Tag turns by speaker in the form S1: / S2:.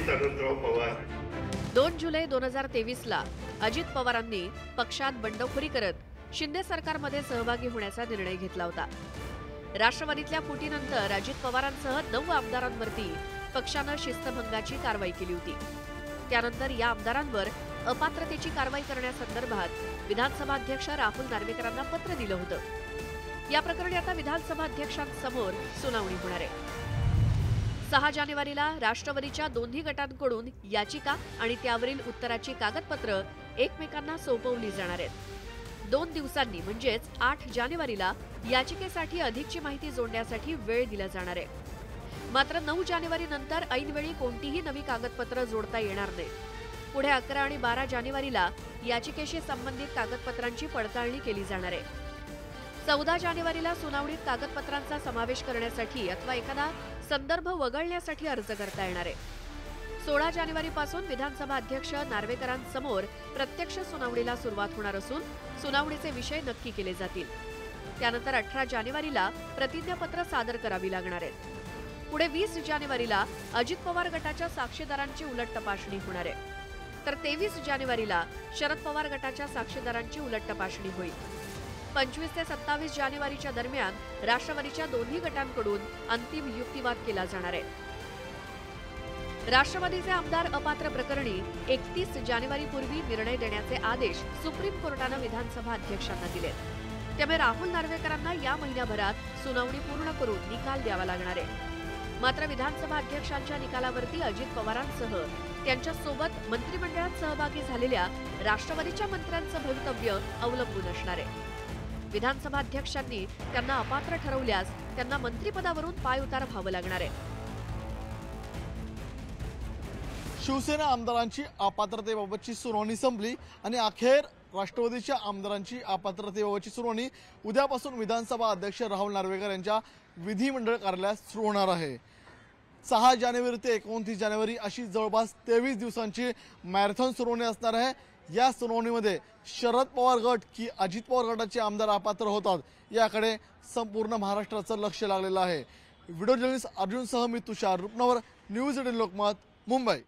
S1: तेवीस आनंदराव पवार।
S2: 2 जुलै 2023 ला अजित पवारांनी पक्षात बंडखोरी करत शिंदे सरकारमध्ये सहभागी होण्याचा निर्णय घेतला होता। राष्ट्रवादीतल्या फुटीनंतर अजित पवारांसह 9 आमदारांवरती पक्षानं शिस्तभंगाची कारवाई केली होती। त्यानंतर या आमदारांवर अपात्रतेची कारवाई करण्यासंदर्भात विधानसभा अध्यक्ष राहुल नार्वेकरांना पत्र दिलं होतं। या प्रकरणी आता विधानसभा अध्यक्षांसमोर सुनावणी होणार आहे। 6 जानेवारीला राष्ट्रवादीच्या दोन्ही गटांकडून याचिका आणि त्यावरील उत्तराची कागदपत्र एकमेकांना सोपवली जाणार आहेत। 2 दिवसांनी म्हणजेच 8 जानेवारीला याचिकेसाठी अधिकची माहिती जोडण्यासाठी वेळ दिला जाणार आहे। मात्र 9 जानेवारी नंतर ऐनवेळी कोणतीही नवी कागदपत्र जोडता येणार नाही। पुढे 11 आणि 12 जानेवारीला याचिकेशी संबंधित कागदपत्रांची पडताळणी केली जाणार आहे। 14 जानेवारीला सुनावणीत कागदपत्रांचा समावेश करण्यासाठी अथवा एखादा संदर्भ वगळण्यासाठी अर्ज करता येणार आहे। 16 जानेवारीपासून विधानसभा अध्यक्ष नार्वेकरांसमोर प्रत्यक्ष सुनावणीला सुरुवात होणार असून सुनावणीचे विषय नक्की केले जातील। त्यानंतर 18 जानेवारीला प्रतिज्ञापत्र सादर करावी लागणार आहे। पुढे 20 जानेवारीला अजित पवार गटाच्या साक्षीदारांची उलट तपासणी होणार आहे। तर 23 जानेवारीला शरद पवार गटाच्या साक्षीदारांची उलट तपासणी होईल। 25 ते 27 जानेवारीच्या दरम्यान राष्ट्रवादीच्या दोन्ही गटांकडून अंतिम युक्तिवाद केला जाणार आहे। राष्ट्रवादीचे आमदार अपात्र प्रकरणी 31 जानेवारीपूर्वी निर्णय देण्याचे आदेश सुप्रीम कोर्टानं विधानसभा अध्यक्षांना दिलेत। त्यामुळे राहुल नार्वेकरांना या महिन्याभरात सुनावणी पूर्ण करून निकाल द्यावा लागणार आहे। मात्र विधानसभा अध्यक्षांच्या निकालावरती अजित पवारांसह त्यांच्यासोबत मंत्रिमंडळात सहभागी झालेल्या राष्ट्रवादीच्या मंत्र्यांचं भवितव्य अवलंबून असणार आहे। विधानसभा अध्यक्षांनी त्यांना अपात्र ठरवल्यास त्यांना मंत्रिपदावरून पायउतार व्हावं लागणार आहे।
S3: शिवसेना आमदारांची अपात्रतेबाबतची सुनावणी संपली आणि अखेर राष्ट्रवादीच्या आमदारांची अपात्रतेबाबतची सुनावणी उद्यापासून विधानसभा अध्यक्ष राहुल नार्वेकर यांच्या विधिमंडळ कार्यालयात सुरू होणार आहे। 6 जानेवारी ते 29 जानेवारी अशी जवळपास 23 दिवसांची मॅरेथॉन सुनावणी असणार आहे। या सुनावणीमध्ये शरद पवार गट की अजित पवार गटाचे आमदार अपात्र होतात याकडे संपूर्ण महाराष्ट्राचं लक्ष लागलेलं आहे। व्हिडिओ जर्नलिस्ट अर्जुनसह मी तुषार रुपनवर, न्यूज 18 लोकमत, मुंबई।